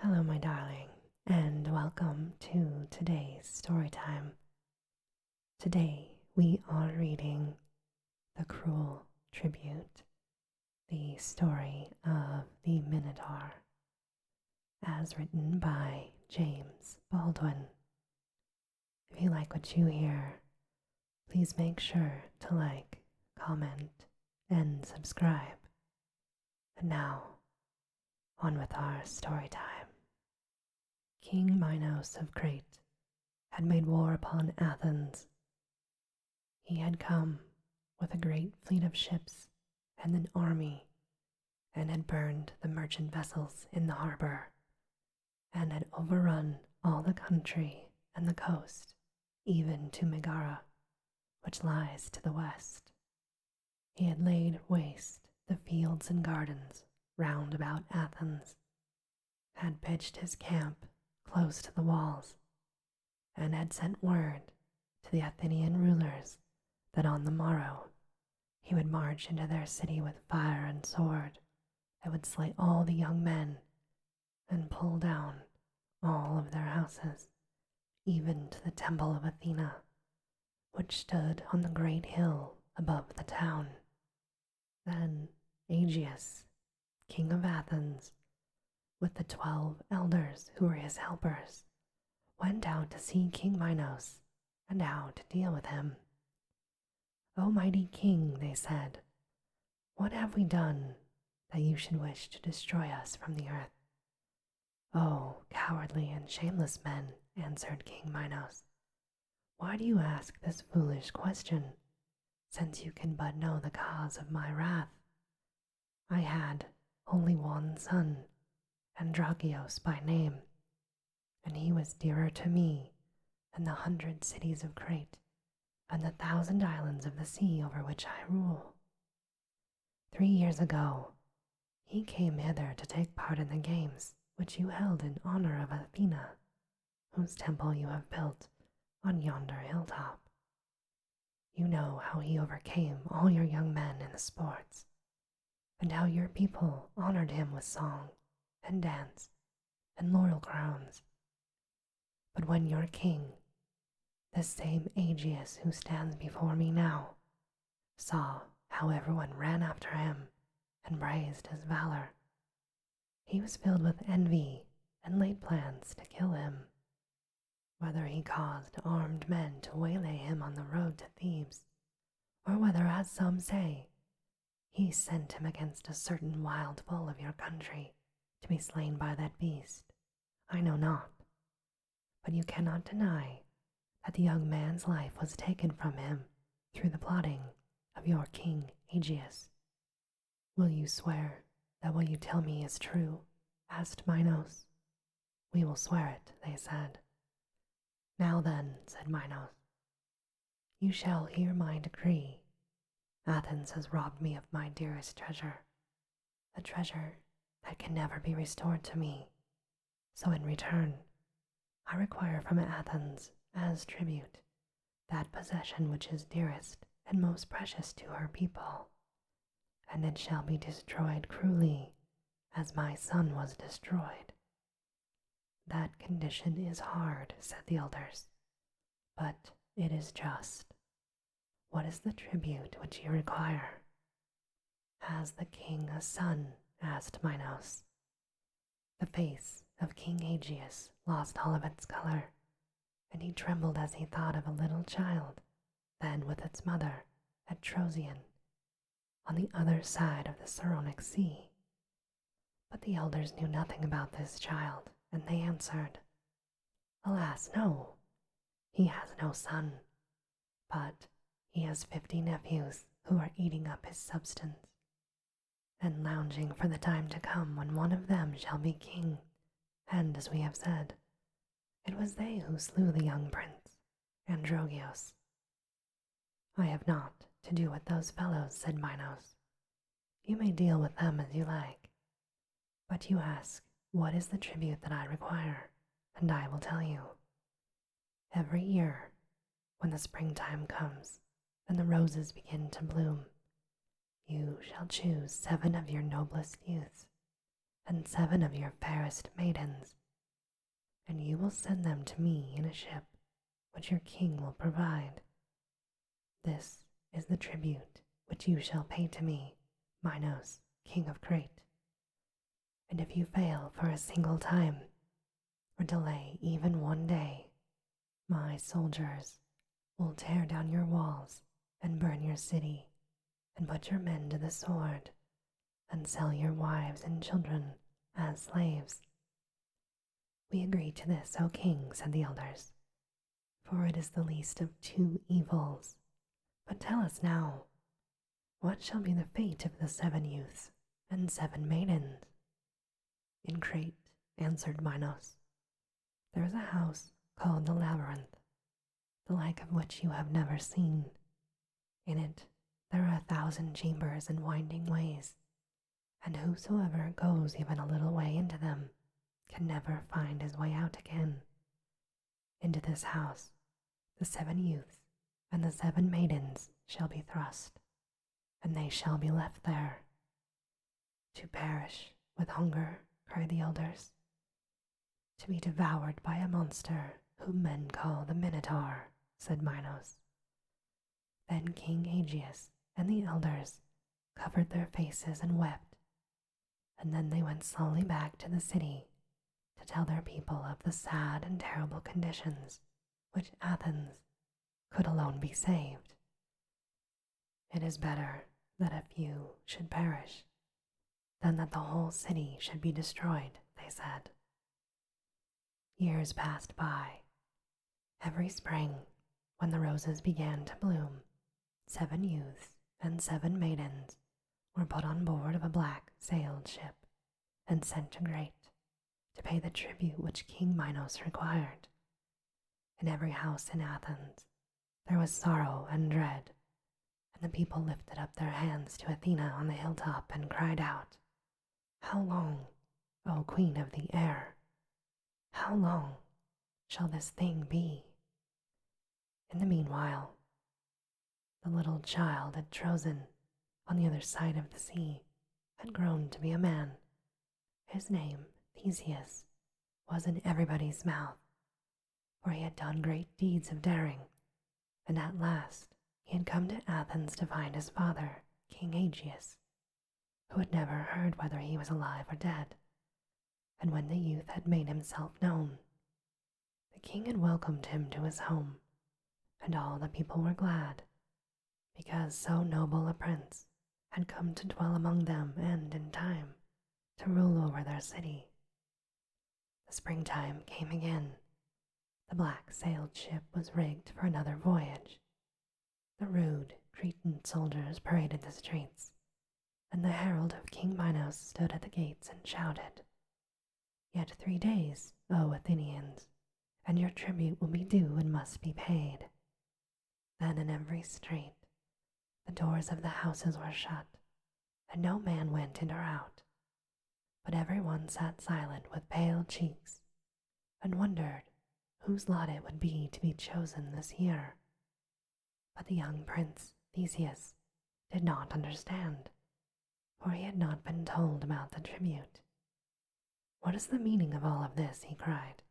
Hello, my darling, and welcome to today's story time. Today we are reading The Cruel Tribute, the story of the Minotaur, as written by James Baldwin. If you like what you hear, please make sure to like, comment, and subscribe. And now, on with our story time. King Minos of Crete had made war upon Athens. He had come with a great fleet of ships and an army, and had burned the merchant vessels in the harbor, and had overrun all the country and the coast, even to Megara, which lies to the west. He had laid waste the fields and gardens round about Athens, had pitched his camp close to the walls, and had sent word to the Athenian rulers that on the morrow he would march into their city with fire and sword, and would slay all the young men and pull down all of their houses, even to the temple of Athena, which stood on the great hill above the town. Then Aegeus, king of Athens, with the 12 elders who were his helpers, went out to see King Minos and how to deal with him. "O mighty king," they said, "what have we done that you should wish to destroy us from the earth?" "O cowardly and shameless men," answered King Minos, "why do you ask this foolish question, since you can but know the cause of my wrath? I had only one son, Aegeus by name, and he was dearer to me than the 100 cities of Crete and the 1,000 islands of the sea over which I rule. 3 years ago, he came hither to take part in the games which you held in honor of Athena, whose temple you have built on yonder hilltop. You know how he overcame all your young men in the sports, and how your people honored him with song and dance and laurel crowns. But when your king, this same Aegeus who stands before me now, saw how everyone ran after him and praised his valor, he was filled with envy and laid plans to kill him. Whether he caused armed men to waylay him on the road to Thebes, or whether, as some say, he sent him against a certain wild bull of your country to be slain by that beast, I know not. But you cannot deny that the young man's life was taken from him through the plotting of your king Aegeus. Will you swear that what you tell me is true?" asked Minos. "We will swear it," they said. "Now then," said Minos, "you shall hear my decree. Athens has robbed me of my dearest treasure, a treasure that can never be restored to me. So in return, I require from Athens as tribute that possession which is dearest and most precious to her people, and it shall be destroyed cruelly as my son was destroyed." "That condition is hard," said the elders, "but it is just. What is the tribute which you require?" "Has the king a son?" asked Minos. The face of King Aegeus lost all of its color, and he trembled as he thought of a little child, then with its mother at Troezen, on the other side of the Saronic Sea. But the elders knew nothing about this child, and they answered, "Alas, no, he has no son, but he has 50 nephews who are eating up his substance, and lounging for the time to come when one of them shall be king, and as we have said, it was they who slew the young prince, Aegeus." "I have not to do with those fellows," said Minos. "You may deal with them as you like. But you ask, what is the tribute that I require, and I will tell you. Every year, when the springtime comes and the roses begin to bloom, you shall choose 7 of your noblest youths and 7 of your fairest maidens, and you will send them to me in a ship which your king will provide. This is the tribute which you shall pay to me, Minos, king of Crete. And if you fail for a single time, or delay even one day, my soldiers will tear down your walls and burn your city, and put your men to the sword, and sell your wives and children as slaves. We agree to this, O king, said the elders, for it is the least of 2 evils. But tell us now, what shall be the fate of the 7 youths and 7 maidens? In Crete, answered Minos, there is a house called the Labyrinth, the like of which you have never seen. In it there are 1,000 chambers and winding ways, and whosoever goes even a little way into them can never find his way out again. Into this house the 7 youths and the 7 maidens shall be thrust, and they shall be left there. To perish with hunger, cried the elders. To be devoured by a monster whom men call the Minotaur, said Minos. Then King Aegeus and the elders covered their faces and wept, and then they went slowly back to the city to tell their people of the sad and terrible conditions which Athens could alone be saved. It is better that a few should perish than that the whole city should be destroyed, they said. Years passed by. Every spring, when the roses began to bloom, 7 youths and 7 maidens were put on board of a black-sailed ship and sent to Crete to pay the tribute which King Minos required. In every house in Athens there was sorrow and dread, and the people lifted up their hands to Athena on the hilltop and cried out, How long, O Queen of the air? How long shall this thing be? In the meanwhile, the little child at Trozen, on the other side of the sea, had grown to be a man. His name, Theseus, was in everybody's mouth, for he had done great deeds of daring, and at last he had come to Athens to find his father, King Aegeus, who had never heard whether he was alive or dead. And when the youth had made himself known, the king had welcomed him to his home, and all the people were glad, because so noble a prince had come to dwell among them and, in time, to rule over their city. The springtime came again. The black-sailed ship was rigged for another voyage. The rude Cretan soldiers paraded the streets, and the herald of King Minos stood at the gates and shouted, Yet 3 days, O Athenians, and your tribute will be due and must be paid. Then in every street the doors of the houses were shut, and no man went in or out, but every one sat silent with pale cheeks, and wondered whose lot it would be to be chosen this year. But the young prince, Theseus, did not understand, for he had not been told about the tribute. What is the meaning of all of this? He cried.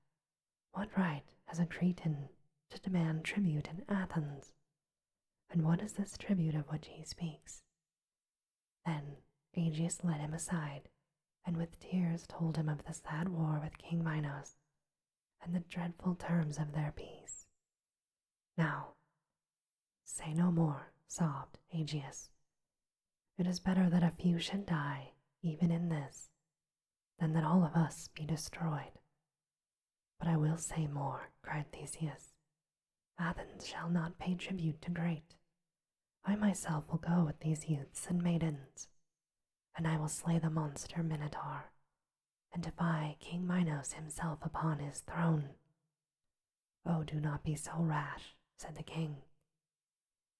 What right has a Cretan to demand tribute in Athens? And what is this tribute of which he speaks? Then Aegeus led him aside, and with tears told him of the sad war with King Minos, and the dreadful terms of their peace. Now, say no more, sobbed Aegeus. It is better that a few should die, even in this, than that all of us be destroyed. But I will say more, cried Theseus. Athens shall not pay tribute to Crete. I myself will go with these youths and maidens, and I will slay the monster Minotaur, and defy King Minos himself upon his throne. Oh, do not be so rash, said the king,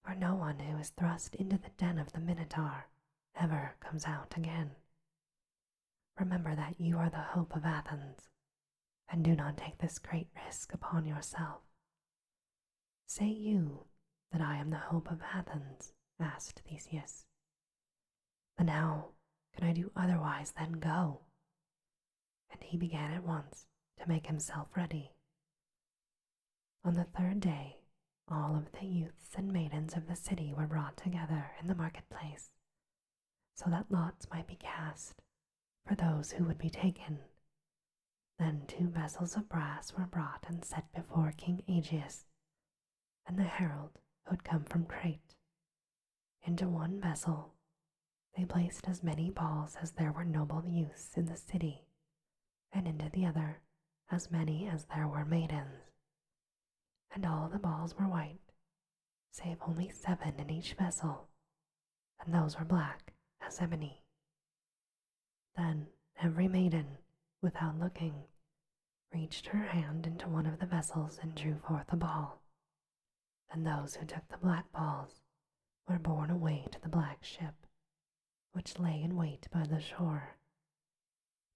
for no one who is thrust into the den of the Minotaur ever comes out again. Remember that you are the hope of Athens, and do not take this great risk upon yourself. Say you that I am the hope of Athens? Asked Theseus. Then how can I do otherwise than go? and he began at once to make himself ready. On the third day, all of the youths and maidens of the city were brought together in the marketplace, so that lots might be cast for those who would be taken. Then 2 vessels of brass were brought and set before King Aegeus and the herald who had come from Crete. Into one vessel they placed as many balls as there were noble youths in the city, and into the other as many as there were maidens. And all the balls were white, save only 7 in each vessel, and those were black as ebony. Then every maiden, without looking, reached her hand into one of the vessels and drew forth a ball. And those who took the black balls were borne away to the black ship, which lay in wait by the shore.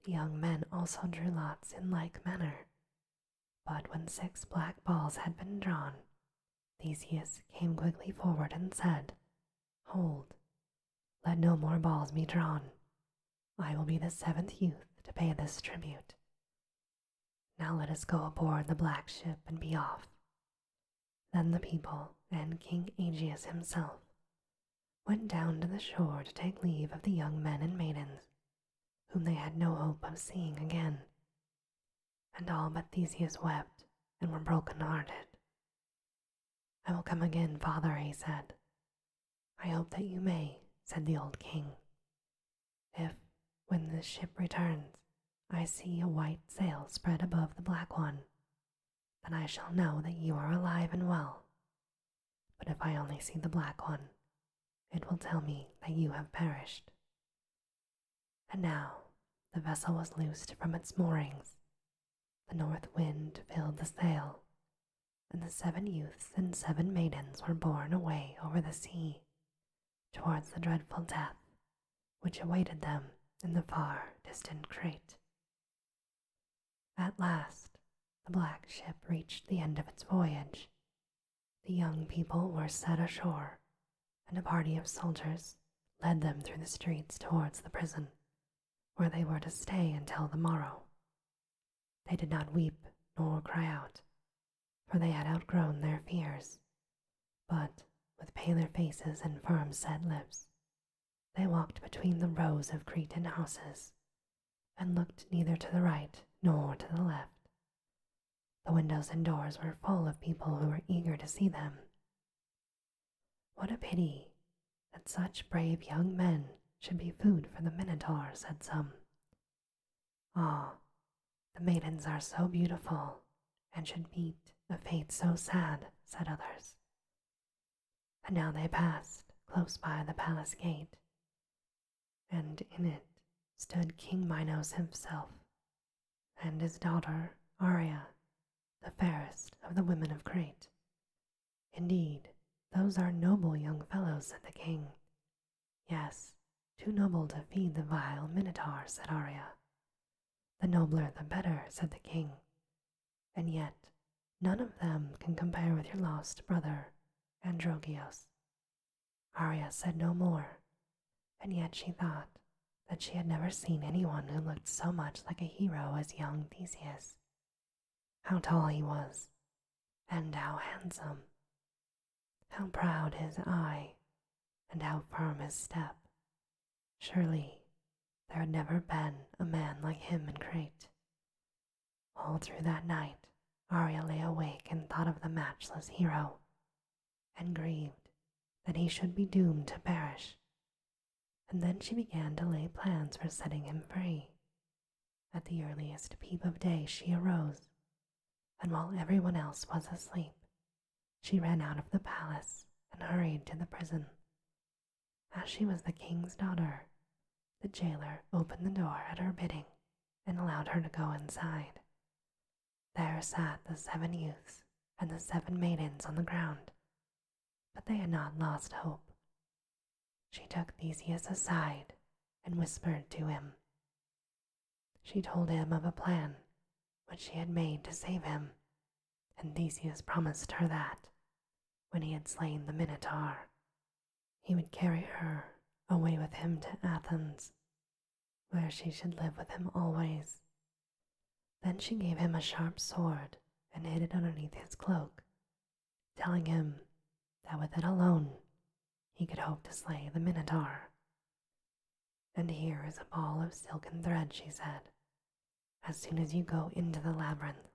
The young men also drew lots in like manner, but when 6 black balls had been drawn, Theseus came quickly forward and said, "Hold, let no more balls be drawn. I will be the 7th youth to pay this tribute. Now let us go aboard the black ship and be off." Then the people and King Aegeus himself went down to the shore to take leave of the young men and maidens, whom they had no hope of seeing again. And all but Theseus wept and were broken-hearted. "I will come again, father," he said. "I hope that you may," said the old king. "If, when this ship returns, I see a white sail spread above the black one, then I shall know that you are alive and well. But if I only see the black one, it will tell me that you have perished." And now the vessel was loosed from its moorings. The north wind filled the sail, and the 7 youths and 7 maidens were borne away over the sea towards the dreadful death which awaited them in the far distant Crete. At last the black ship reached the end of its voyage. The young people were set ashore, and a party of soldiers led them through the streets towards the prison, where they were to stay until the morrow. They did not weep nor cry out, for they had outgrown their fears, but with paler faces and firm-set lips, they walked between the rows of Cretan houses, and looked neither to the right nor to the left. The windows and doors were full of people who were eager to see them. "What a pity that such brave young men should be food for the Minotaur," said some. "Ah, the maidens are so beautiful, and should meet a fate so sad," said others. And now they passed close by the palace gate, and in it stood King Minos himself, and his daughter Arria, the fairest of the women of Crete. "Indeed, those are noble young fellows," said the king. "Yes, too noble to feed the vile Minotaur," said Arria. "The nobler the better," said the king. "And yet none of them can compare with your lost brother, Androgeos." Arria said no more, and yet she thought that she had never seen anyone who looked so much like a hero as young Theseus. How tall he was, and how handsome! How proud his eye, and how firm his step! Surely there had never been a man like him in Crete. All through that night Arria lay awake and thought of the matchless hero, and grieved that he should be doomed to perish. And then she began to lay plans for setting him free. At the earliest peep of day she arose, and while everyone else was asleep, she ran out of the palace and hurried to the prison. As she was the king's daughter, the jailer opened the door at her bidding and allowed her to go inside. There sat the 7 youths and the 7 maidens on the ground, but they had not lost hope. She took Theseus aside and whispered to him. She told him of a plan which she had made to save him, and Theseus promised her that, when he had slain the Minotaur, he would carry her away with him to Athens, where she should live with him always, Then she gave him a sharp sword and hid it underneath his cloak, telling him that with it alone he could hope to slay the Minotaur. And here is a ball of silken thread, she said. As soon as you go into the labyrinth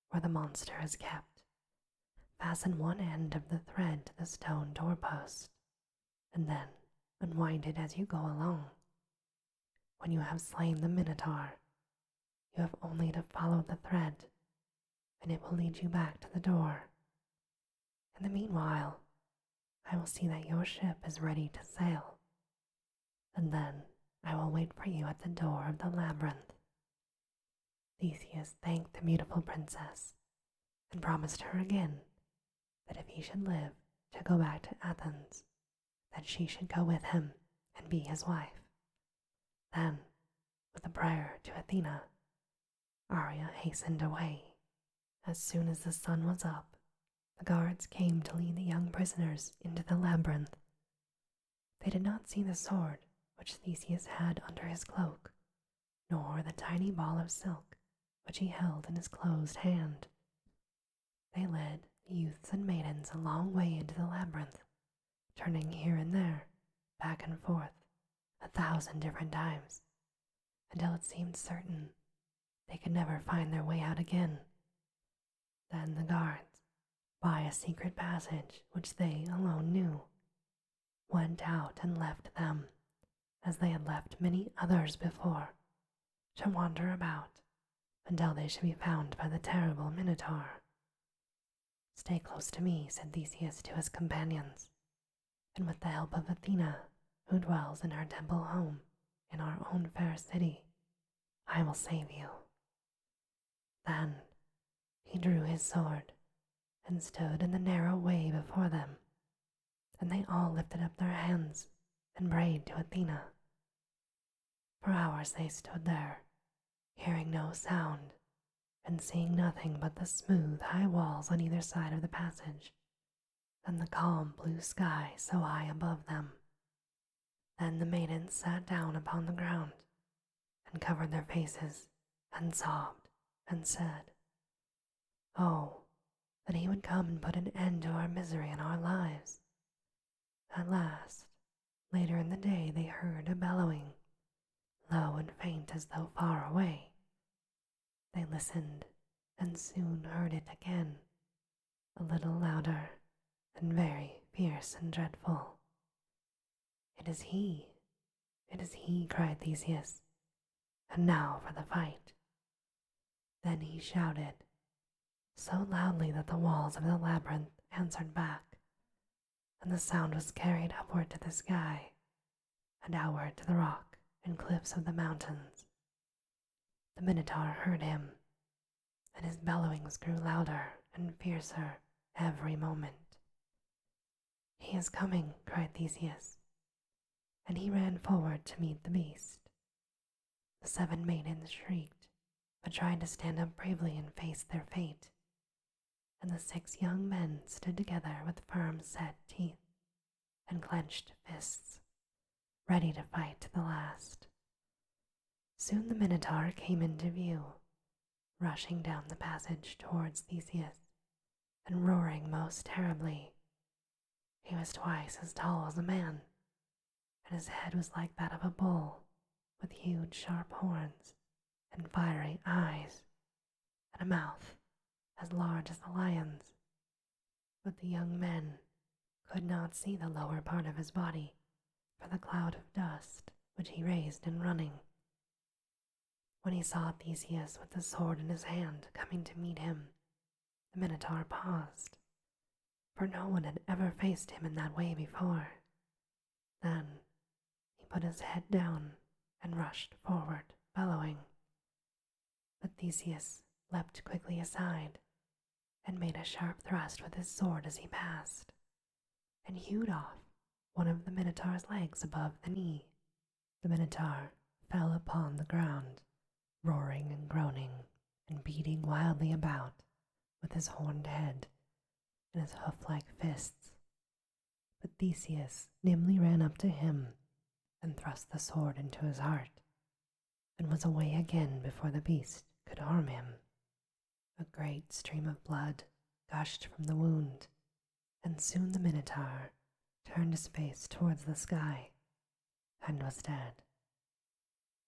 where the monster is kept, fasten one end of the thread to the stone doorpost, and then unwind it as you go along. When you have slain the Minotaur, you have only to follow the thread, and it will lead you back to the door. In the meanwhile, I will see that your ship is ready to sail, and then I will wait for you at the door of the labyrinth. Theseus thanked the beautiful princess and promised her again that if he should live to go back to Athens, that she should go with him and be his wife. Then, with a prayer to Athena, Arya hastened away. As soon as the sun was up, the guards came to lead the young prisoners into the labyrinth. They did not see the sword which Theseus had under his cloak, nor the tiny ball of silk which he held in his closed hand. They led the youths and maidens a long way into the labyrinth, turning here and there, back and forth, 1,000 different times, until it seemed certain they could never find their way out again. Then the guards, by a secret passage which they alone knew, went out and left them, as they had left many others before, to wander about until they should be found by the terrible Minotaur. Stay close to me, said Theseus to his companions, and with the help of Athena, who dwells in her temple home in our own fair city, I will save you. Then he drew his sword and stood in the narrow way before them, and they all lifted up their hands and prayed to Athena. For hours they stood there, hearing no sound and seeing nothing but the smooth high walls on either side of the passage and the calm blue sky so high above them. Then the maidens sat down upon the ground and covered their faces and sobbed and said, "Oh, that he would come and put an end to our misery and our lives." At last, later in the day, they heard a bellowing, low and faint as though far away. They listened and soon heard it again, a little louder and very fierce and dreadful. "It is he! It is he!" cried Theseus. "And now for the fight." Then he shouted, so loudly that the walls of the labyrinth answered back, and the sound was carried upward to the sky and outward to the rock and cliffs of the mountains. The Minotaur heard him, and his bellowings grew louder and fiercer every moment. "He is coming," cried Theseus, and he ran forward to meet the beast. The 7 maidens shrieked, but tried to stand up bravely and face their fate, and the 6 young men stood together with firm set teeth and clenched fists, ready to fight to the last. Soon the Minotaur came into view, rushing down the passage towards Theseus and roaring most terribly. He was twice as tall as a man, and his head was like that of a bull, with huge sharp horns and fiery eyes, and a mouth as large as a lion's. But the young men could not see the lower part of his body for the cloud of dust which he raised in running. When he saw Theseus with the sword in his hand coming to meet him, the Minotaur paused, for no one had ever faced him in that way before. Then he put his head down and rushed forward, bellowing. But Theseus leapt quickly aside and made a sharp thrust with his sword as he passed, and hewed off one of the Minotaur's legs above the knee. The Minotaur fell upon the ground, roaring and groaning and beating wildly about with his horned head and his hoof-like fists. But Theseus nimbly ran up to him and thrust the sword into his heart, and was away again before the beast could could harm him. A great stream of blood gushed from the wound, and soon the Minotaur turned his face towards the sky and was dead.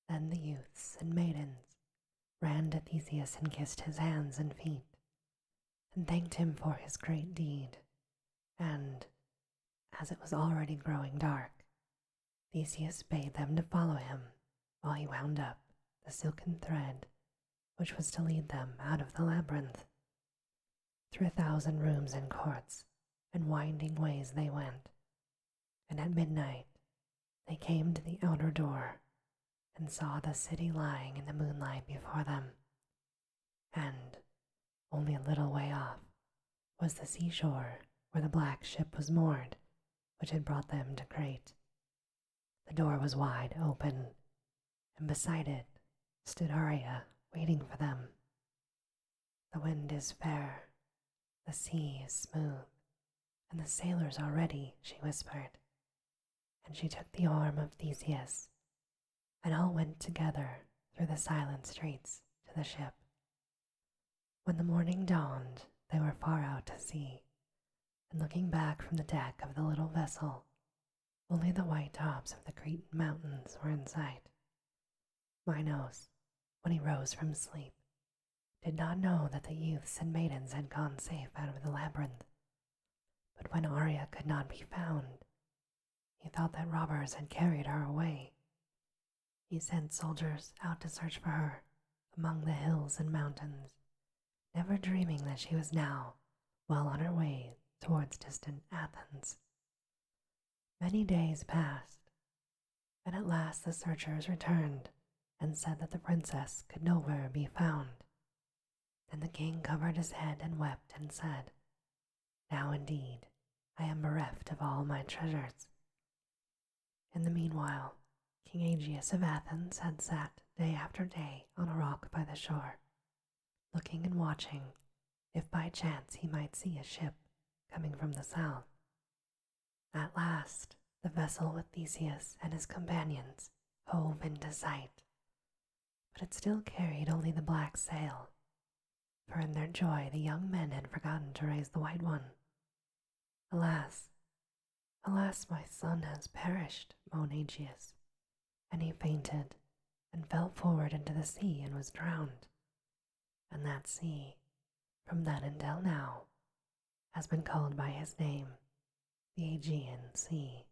Then the youths and maidens ran to Theseus and kissed his hands and feet, and thanked him for his great deed. And, as it was already growing dark, Theseus bade them to follow him while he wound up the silken thread which was to lead them out of the labyrinth. Through 1,000 rooms and courts and winding ways they went, and at midnight they came to the outer door and saw the city lying in the moonlight before them. And, only a little way off, was the seashore where the black ship was moored, which had brought them to Crete. The door was wide open, and beside it stood Aria waiting for them. The wind is fair, the sea is smooth, and the sailors are ready, she whispered. And she took the arm of Theseus, and all went together through the silent streets to the ship. When the morning dawned, they were far out to sea, and looking back from the deck of the little vessel, only the white tops of the Cretan mountains were in sight. Minos, when he rose from sleep, did not know that the youths and maidens had gone safe out of the labyrinth. But when Aria could not be found, he thought that robbers had carried her away. He sent soldiers out to search for her among the hills and mountains, never dreaming that she was now well on her way towards distant Athens. Many days passed, and at last the searchers returned and said that the princess could nowhere be found. Then the king covered his head and wept and said, "Now indeed I am bereft of all my treasures." In the meanwhile, King Aegeus of Athens had sat day after day on a rock by the shore, looking and watching if by chance he might see a ship coming from the south. At last, the vessel with Theseus and his companions hove into sight, but it still carried only the black sail, for in their joy the young men had forgotten to raise the white one. "Alas, alas, my son has perished," moaned Aegeus, and he fainted and fell forward into the sea and was drowned. And that sea, from then until now, has been called by his name, the Aegean Sea,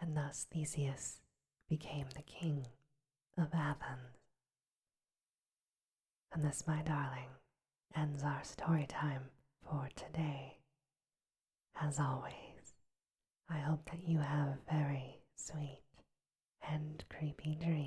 and thus Theseus became the king of Athens. And this, my darling, ends our story time for today. As always, I hope that you have very sweet and creepy dreams.